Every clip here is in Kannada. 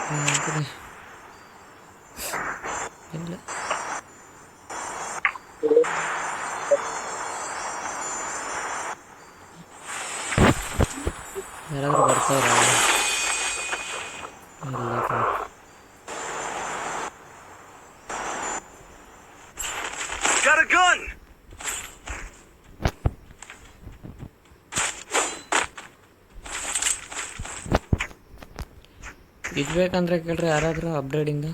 ಇಲ್ಲ ಯಾರಾದರೂ ಬರ್ತಾವ್ರಾ? ಇಲ್ಲ ಕಣ. ಇದು ಬೇಕಂದ್ರೆ ಕೇಳ್ರಿ ಯಾರಾದರೂ ಅಪ್ಗ್ರೇಡಿಂದ.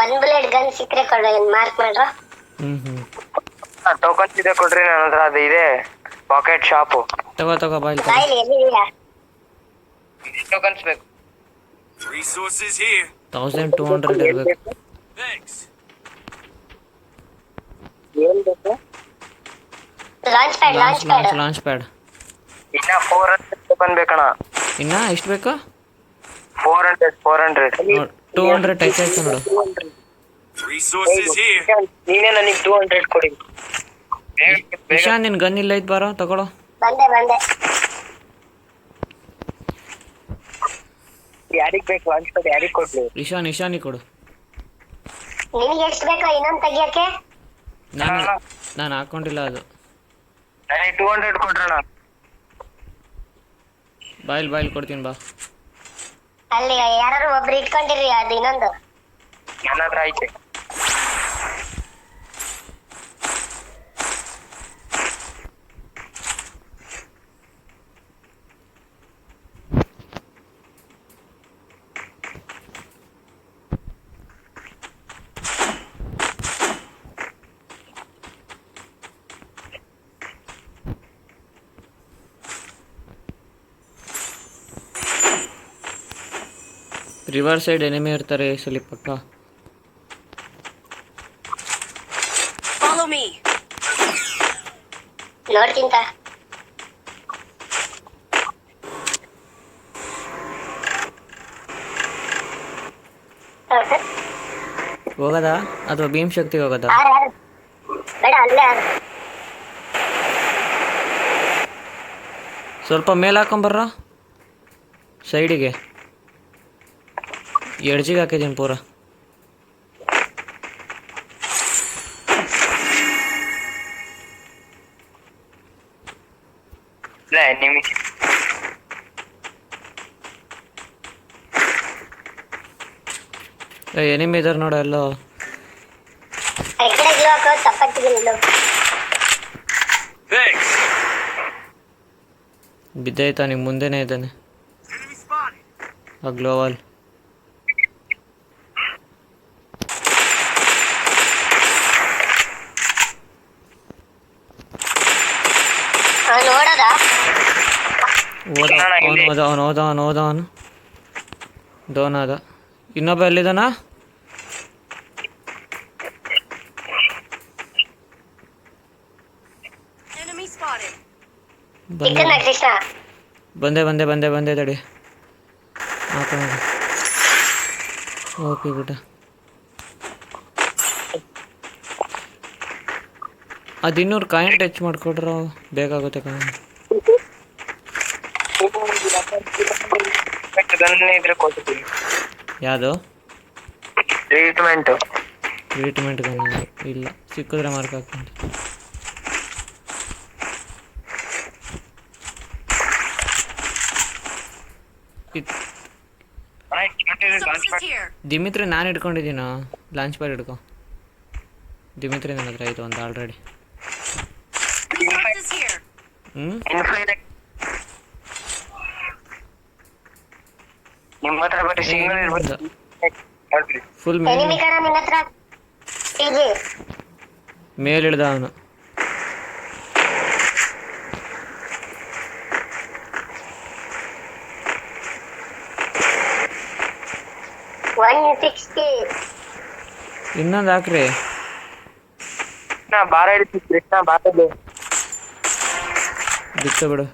ಒನ್ ಬುಲೆಟ್ ಗನ್ ಸಿಕ್ಕರೆ ಕೊಡ್ರಿ, ಮಾರ್ಕ್ ಮಾಡ್ರ. ಟೋಕನ್ಸ್ ಇದೆ ಕೊಡ್ರಿ, ನನ್ನ ಹತ್ರ ಅದು ಇದೆ. ಪಾಕೆಟ್ ಶಾಪು ತಗೋ ಬಾಯ್ಲ್ ಟೋಕನ್ಸ್ ಬೇಕು. 1200 ಇರಬೇಕು. ಲಾಂಚ್ ಪ್ಯಾಡ್ ಇನ್ನ 400 ಟೋಕನ್ ಬೇಕಣ್ಣ. ಇನ್ನ ಎಷ್ಟು ಬೇಕಾ? 400 200 ಟೈಪ್ ಆಯ್ತು ನೋಡು. ನೀನೇ ನನಗೆ 200 ಕೊಡಿ. ಇಶಾನ್ ನಿನ್ ಗನ್ ಇಲ್ಲ ಐತ್ ಬಾರೋ ತಗೊಳ್ಳೋ. ಬಂದೆ ಯಾರಿಗ್ ಬೇಕು ಲಾಂಚ್ ಪ್ಯಾಡ್? ಯಾರಿಗ್ ಕೊಡ್ಲಿ? ಇಶಾನಿ ಕೊಡು. ನಿನಗೆ ಎಷ್ಟು ಬೇಕು ಇನ್ನೊಂದು ತೆಗಿಯಕ್ಕೆ? ನಾನು ಹಾಕೊಂಡಿಲ್ಲ ಅದು. ನನಗೆ 200 ಕೊಡ್ರಣ. ಬಾಯ್ಲ್ ಕೊಡ್ತೀನಿ ಬಾ. ಅಲ್ಲಿ ಯಾರು ಒಬ್ರು ಇಟ್ಕೊಂಡಿರಿ, ಅದು ಇನ್ನೊಂದು ನನ್ನ ಹತ್ರ ಐತೆ. ರಿವರ್ ಸೈಡ್ ಎನಿಮಿ ಇರ್ತಾರೆ ಈ ಸಲ ಪಕ್ಕ. ನೋಡ್ತಿಂತ ಹೋಗದಾ ಅಥವಾ ಭೀಮ್ ಶಕ್ತಿಗೆ ಹೋಗದಾ? ಬೇಡ, ಅಲ್ಲೇ ಸ್ವಲ್ಪ ಮೇಲೆ ಹಾಕೊಂಬರ್ರ, ಸೈಡಿಗೆ ಎಡ್ಜಿಗೆ ಹಾಕಿದ್ದೀನಿ ಪೂರ. ಎನಿಮಿ ಇದಾರೆ ನೋಡ ಎಲ್ಲೋ. ಬಿದ್ದಾಯ್ತಾ? ನಿಮ್ ಮುಂದೆನೇ ಇದ್ದಾನೆ ಆ ಗ್ಲೋವಲ್. ಅವನು ಡೋನ್ ಆದ. ಇನ್ನೊಬ್ಬ ಎಲ್ಲಿದ್ದಾನ? ಬಂದೆ ತಡಿ. ಓಕೆ ಬಿಟ್ಟ. ಅದು 200 ಕಾಯಿನ್ ಟಚ್ ಮಾಡಿಕೊಡ್ರ ಬೇಕಾಗುತ್ತೆ ಕಾಯಿನ್. ಯಾವುದು? ಟ್ರೀಟ್ಮೆಂಟ್ ಗನ್ ಇಲ್ಲ, ಸಿಕ್ಕಿದ್ರೆ ಮಾರ್ಕ್ ಹಾಕೊಂಡು. ದಿಮಿತ್ರಿ ನಾನು ಹಿಡ್ಕೊಂಡಿದ್ದೀನ. Launch pad ಹಿಡ್ಕೊ. ದಿಮಿತ್ರಿ ನನ್ನ ಹತ್ರ ಆಯ್ತು ಒಂದು ಆಲ್ರೆಡಿ. ನಿಮ್ಮ ಹತ್ರ ಬರೀ ಸಿಂಗಲ್ ಇರ್ಬೋದು ನೋಡ್ರಿ. ಫುಲ್ ಎನಿಮಿ ಕಣ ನಿನ್ನ ಹತ್ರ ಪಿಜಿ ಮೇಲೆ ಇಳ್ದ ಅವನು. ಇನ್ನೊಂದು ಹಾಕ್ರಿ. ಬಾರ ಹಿಡಿತು ಕೃಷ್ಣ ಬಾರದು. ಬಿಟ್ಟು ಬಿಡು.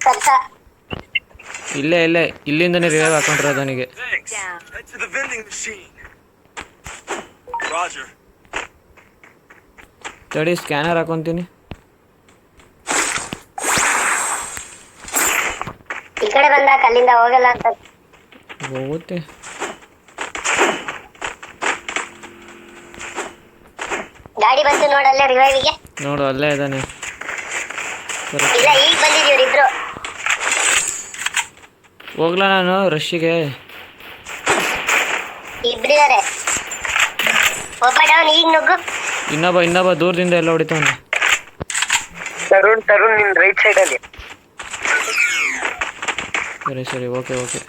ಇಲ್ಲೇ ಇಲ್ಲಿಂದನೇ ರಿವೈವ್ ಹಾಕೊಂಡಿರೋದು ಅವನಿಗೆ. ತಡಿ ಸ್ಕ್ಯಾನರ್ ಹಾಕೊಂತೀನಿ. ಈ ಕಡೆ ಬಂದಾಗ ಅಲ್ಲಿಂದ ಹೋಗಲ್ಲ ಅಂತ ಹೋಗುತ್ತೆ. ಗಾಡಿ ಬಂತು ನೋಡಲ್ಲೇ ರಿವೈವಿಗೆ. ನೋಡು ಅಲ್ಲೇ ಇದ್ದಾನೆ. ಇಲ್ಲ ಈಗ ಬಂದಿದ್ದೀವ್ರಿ ಇಬ್ರು. ಹೋಗ್ಲಾ ನಾನು ರಶ್ಶಿಗೆ. ಇಬ್ರಿದ್ದಾರೆ. ಒಬ್ಬ ಡೌನ್ ಈಗ ನುಗ್ಗು. ಇನ್ನೊಬ್ಬ ದೂರದಿಂದ ಎಲ್ಲ ಹೊಡಿತಾನೆ. ತರುಣ್ ನಿನ್ ರೈಟ್ ಸೈಡ್ ಅಲ್ಲಿ. ಸರಿ ಓಕೆ.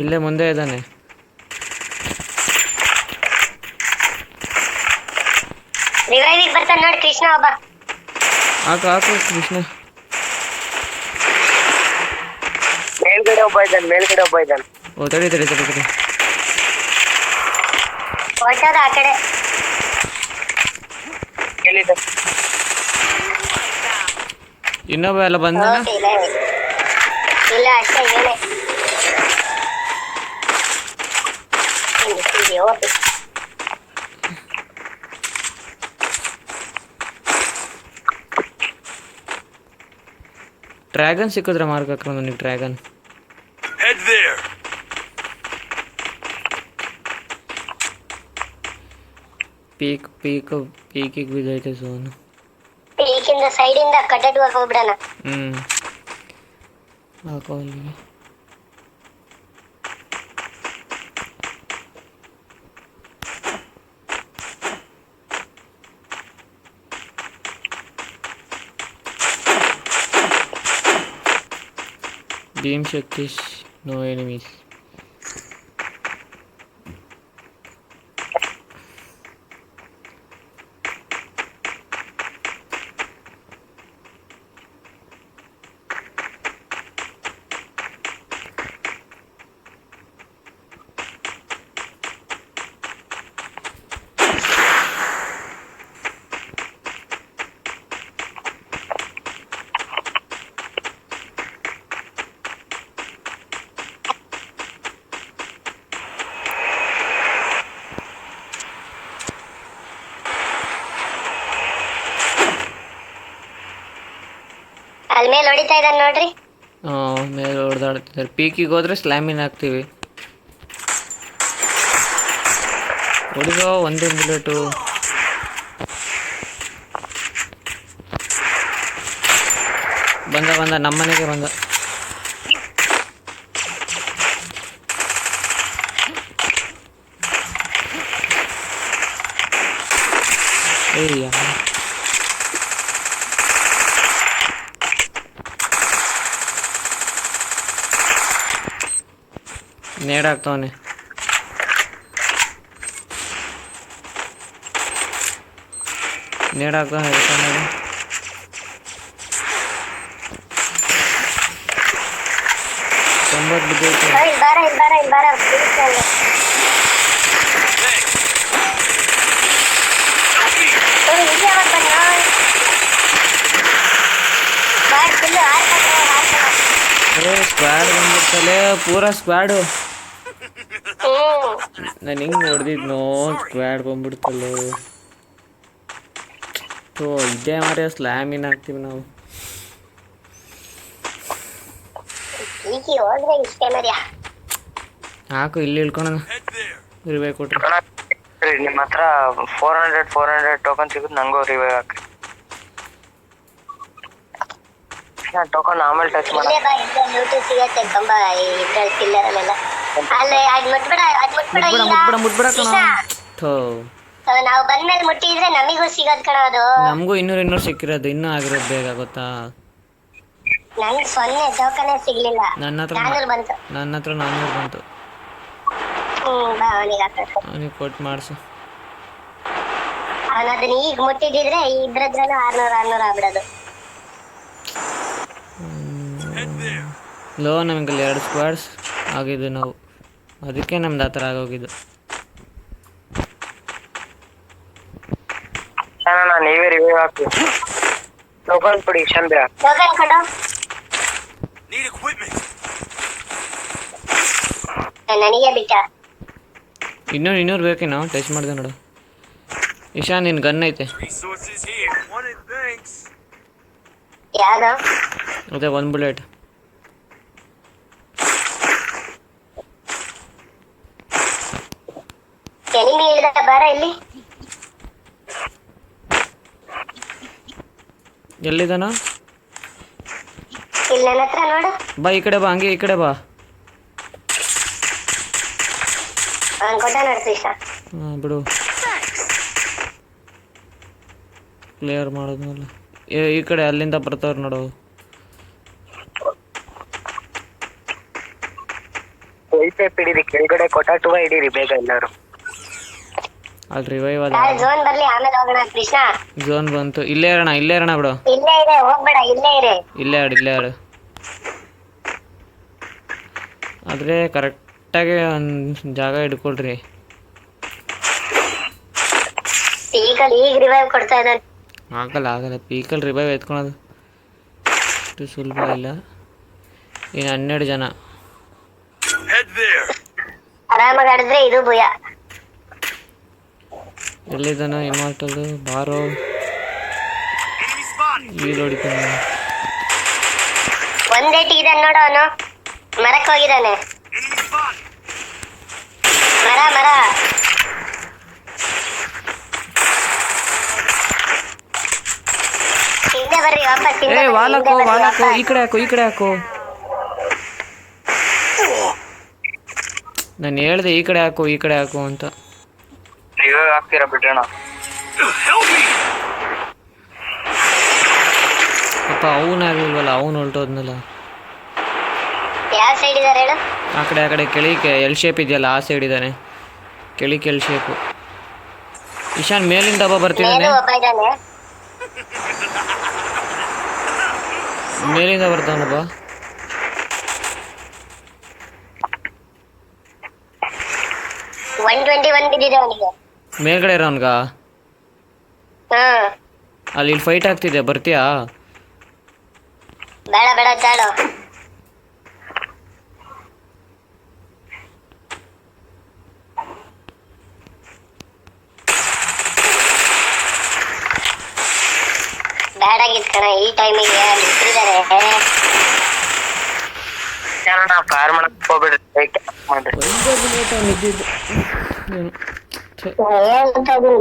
ಇಲ್ಲೇ ಮುಂದೆ ಇದ್ದಾನೆ. ರಿವೈವಿಗೆ ಬರ್ತಾನೆ ನೋಡಿ ಕೃಷ್ಣ ಒಬ್ಬ. ಹಾಕು ಕೃಷ್ಣ. ಮೇಲ್ಗಡೆ ಒಬ್ಬ ಇದ್ದಾನೆ. ಓ ತಡಿ. ಹೊರಟದ ಆ ಕಡೆ. ಎಲ್ಲಿದೆ? ಇನ್ನೊಬ್ಬ ಎಲ್ಲ ಬಂದ. ಇಲ್ಲ ಅಷ್ಟೇ ಏನೇ ಡ್ರ್ಯಾಗನ್ ಸಿಕ್ಕಿದ್ರೆ ಮಾರ್ಕ್ ಹಾಕೊಂಡು ನನಗೆ ಡ್ರ್ಯಾಗನ್. ಪೀಕಿಗೆ ಬಿದ್ದೈತೆ ಝೋನು. ಪೀಕಿಂದ ಸೈಡಿಂದ ಕಟ್ಟೆಟ್ಗೆ ಹೋಗ್ಬಿಡೋಣ. ಹಾಕೋ ಅಲ್ಲಿಗೆ. Beam Shaktish, no enemies. ಅಲ್ಲಿ ಮೇಲೆ ಹೊಡಿತಾ ಇದ್ದಾನೆ ನೋಡ್ರಿ. ಮೇಲೆ ಹೊಡೆದಾಡ್ತಿದ್ದಾರೆ. ಪೀಕಿಗೆ ಹೋದ್ರೆ ಸ್ಲ್ಯಾಮಿನ್ ಹಾಕ್ತೀವಿ. ಹೊಡಿದೋ ಒಂದೇ ಬುಲೆಟು. ಬಂದ ನಮ್ಮನೆಗೆ ಬಂದ. ಏರಿಯಾ ನೇಡಾಗ್ತವನೆ. ನೇಡಾಗ್ತಾನೆ ನೋಡಿ. ಬಿದ್ದೈತೆ. ಸ್ಕ್ವಾಡ್ ಬಂದ್ಬಿಡ್ತಲೆ ಪೂರಾ ಸ್ಕ್ವಾಡು. ನಾನು ಹಿಂಗೆ ನೋಡ್ದಿದ್ನೋ ಸ್ಕ್ವಾಡ್ ಬಂದ್ಬಿಡ್ತಲ್ಲೋ. ಇದೇ ಮಾರ್ಯ ಸ್ಲ್ಯಾಮಿನ್ ಹಾಕ್ತೀವಿ ನಾವು. ಹಾಕು ಇಲ್ಲಿ ಇಳ್ಕೊಳೋಣ. ರಿವೈವ್ ಕೊಟ್ರಿ. ನಿಮ್ಮ ಹತ್ರ 400 ಟೋಕನ್ ಸಿಗುತ್ತೆ. ನಂಗೂ ರಿವೈವ್ ಹಾಕ್ರಿ. ಟೋಕನ್ ಆಮೇಲೆ ಟಚ್ ಮಾಡಿ. ಮುಟ್ಬಿಡ ಕಣ. ನಾವು ಬಂದ್ಮೇಲೆ ಮುಟ್ಟಿದ್ರೆ ನಮಿಗೂ ಸಿಗೋದ್ ಕಣ ಅದು. ನಮಗೂ 200 ಸಿಕ್ಕಿರೋದು, ಇನ್ನೂ ಆಗಿರೋದು ಬೇಗ ಗೊತ್ತಾ. ನಂಗೆ 0 ಟೋಕನೇ ಸಿಗ್ಲಿಲ್ಲ. ನನ್ನ ಹತ್ರ 400 ಬಂತು. ನನ್ನ ಹತ್ರ 400 ಬಂತು. ಬಾ ಅವನಿಗೆ ಹಾಕೋದು. ಅವನಿಗೆ ಕೊಟ್ಟು ಮಾಡಿಸು. ಅವನು ಅದನ್ನ ಈಗ ಮುಟ್ಟಿದ್ರೆ ಇದ್ರದ್ರಲ್ಲೂ 600 ಆಗ್ಬಿಡೋದು. ಲೋ ನಮಗಲ್ಲಿ 2 ಸ್ಕ್ವಾಡ್ಸ್ ಆಗಿದ್ದು ನಾವು, ಅದಕ್ಕೆ ನಮ್ದು ಆ ಥರ ಆಗೋಗಿದ್ದು. ನೀವೇ ರಿವ್ಯೂ ಹಾಕಿ ಟೋಕನ್ ಕೊಡಿ ಚಂದ್ರ. ಟೋಕನ್ ಕೊಡು. ನನಗೆ ಬಿಟ್ಟ. ಇನ್ನೂರು ಬೇಕೇನೋ? ಟೆಸ್ಟ್ ಮಾಡಿದೆ ನೋಡು. ಇಶಾನ್ ನಿನ್ ಗನ್ ಐತೆ? ಯಾವ್ದು? ಅದೇ 1 ಬುಲೆಟ್. ಎನಿಮಿ ಇಲ್ದ ಬಾರ ಇಲ್ಲಿ. ಎಲ್ಲಿದ್ದಾನ? ಇಲ್ಲಿ ನನ್ನ ಹತ್ರ ನೋಡು. ಬಾ ಈ ಕಡೆ ಬಾ, ಹಂಗೆ ಈ ಕಡೆ ಬಾ. ಅವ್ನು ಕೊಟ್ಟ ನೋಡ್ತು ಇಷ್ಟ. ಹಾಂ ಬಿಡು, ಕ್ಲಿಯರ್ ಮಾಡೋದ್ಮೇಲೆ ಈ ಕಡೆ ಅಲ್ಲಿಂದ ಬರ್ತಾವ್ರು ನೋಡು. ಹಿಡೀರಿ, ಕೆಳಗಡೆ ಕೊಟಾಟುವ ಹಿಡೀರಿ ಬೇಗ ಎಲ್ಲರೂ. ಅಲ್ಲಿ ರಿವೈವ್ ಅದ. ಝೋನ್ ಬರ್ಲಿ ಆಮೇಲೆ ಹೋಗೋಣ ಕೃಷ್ಣ. ಝೋನ್ ಬಂತು. ಇಲ್ಲೇ ಇರೋಣ ಬಿಡು. ಇಲ್ಲೇ ಇದೆ, ಹೋಗ್ಬೇಡ, ಇಲ್ಲೇ ಇರೆ. ಇಲ್ಲೇ ಆಡು. ಆದರೆ ಕರೆಕ್ಟಾಗಿ ಒಂದು ಜಾಗ ಹಿಡ್ಕೊಳ್ರಿ. ಈಗ ರಿವೈವ್ ಕೊಡ್ತಾ ಇದ್ದಾನೆ. ಆಗಲ್ಲ ಪೀಕಲ್ ರಿವೈವ್ ಎತ್ಕೊಳೋದು ಅಷ್ಟು ಸುಲಭ ಇಲ್ಲ. ಇನ್ನು 12 ಜನ ಆರಾಮಾಗಿ ಆಡಿದ್ರೆ ಇದು ಭಯ. ಎಲ್ಲಿದ್ದಾನ ಇಮಾರ್ಟಲ್? ಬಾರೋ ಈಗ ಹೊಡಿತಾನೆ. ಒಂದೇಟಿಗಿದ್ದಾನೆ ನೋಡು ಅವನು. ಮರಕ್ಕೆ ಹೋಗಿದ್ದಾನೆ. ಮರ ಹಿಂದೆ ಬರ್ರಿ ವಾಪಸ್. ವಾಲಕ್ಕೋ ಈ ಕಡೆ ಹಾಕು. ನಾನು ಹೇಳ್ದೆ ಈ ಕಡೆ ಹಾಕು ಅಂತ. ನೀವೇ ಹಾಕ್ತೀರಾ ಬಿಡ್ರಣ. ಅಪ್ಪ ಅವನಾಗಿಲ್ವಲ್ಲ, ಅವನು ಹೊಲ್ಟೋದ್ನಲ್ಲ. ಯಾವ ಸೈಡ್ ಇದಾರೆ ಹೇಳು? ಆ ಕಡೆ ಕೆಳಿಕೆ ಎಲ್ ಶೇಪ್ ಇದೆಯಲ್ಲ, ಆ ಸೈಡ್ ಇದ್ದಾನೆ. ಕೆಳಿಕೆ ಎಲ್ ಶೇಪು. ಇಶಾನ್ ಮೇಲಿಂದ ಬರ್ತಿದ್ದಾನೆ. ಮೇಲಿಂದ ಬರ್ತಾನಪ್ಪ. ಮೇಲ್ಗಡೆ ಇರೋನ್ಗ ಅಲ್ಲಿ ಫೈಟ್ ಆಗ್ತಿದೆ, ಬರ್ತೀಯಾ? ಬೇಡ ಚಾಡು. ಬ್ಯಾಡಾಗಿತ್ತು ಕಣ ಈ ಟೈಮಿಗೆ. ಫೈರ್ ಮಾಡಕ್ ಹೋಗ್ಬಿಡ್ರಿ.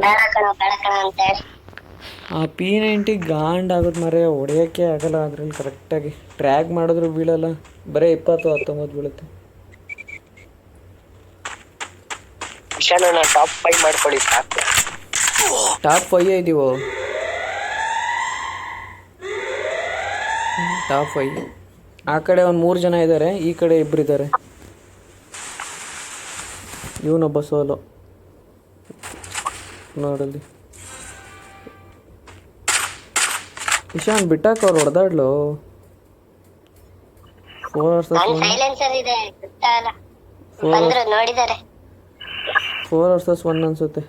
ಬೇಡ ಕಣ ಅಂತ ಆ P90 ಗಾಂಡ್ ಆಗೋದು ಮರೆ, ಹೊಡೆಯೋಕ್ಕೆ ಆಗಲ್ಲ ಅದ್ರಲ್ಲಿ ಕರೆಕ್ಟಾಗಿ. ಟ್ರ್ಯಾಕ್ ಮಾಡಿದ್ರು ಬೀಳಲ್ಲ, ಬರೀ 20-19 ಬೀಳುತ್ತೆ. ಟಾಪ್ 5 ಮಾಡ್ಕೊಳ್ಳಿ ಸಾಕು. ಟಾಪ್ 5 ಇದೀವೋ? ಟಾಪ್ 5. ಆ ಕಡೆ ಒಂದು 3 ಜನ ಇದ್ದಾರೆ, ಈ ಕಡೆ 2 ಇದ್ದಾರೆ. ಇವನೊಬ್ಬ ಸೋಲೋ ನೋಡಲ್ಲಿ. ಇಶಾನ್ ಬಿಟ್ಟಾಕ ಅವ್ರು ಹೊಡೆದಾಡ್ಲು. 4 vs 1 ಅನ್ಸುತ್ತೆ.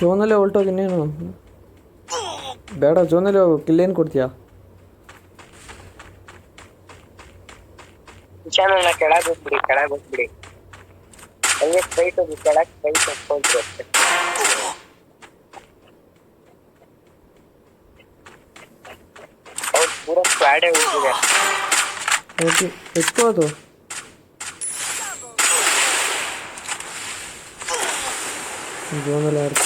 ಝೋನಲ್ಲೇ ಹೊಲ್ಟೋಗಿ ನೀನು. ಬೇಡ, ಝೋನಲ್ಲಿ ಹೋಗು. ಕಿಲ್ಲೇನು ಕೊಡ್ತೀಯಾ? ಕೆಳಗೆ ಹೋಗ್ಬಿಡಿ. ಹಂಗೆ ಸ್ಟ್ರೈಟ್ ಹೋಗಿ ಕೆಳಗೆ ಸ್ಟ್ರೈಟ್ ಹೋಗ್ಬಿಡಿ ಅಷ್ಟೇ. ಅವ್ರು ಪೂರ ಸ್ಕ್ವಾಡೇ ಹೋಗಿದೆ. ಎತ್ಕೋದು ಝೋನಲ್ಲಿ ಆಡ್ತು.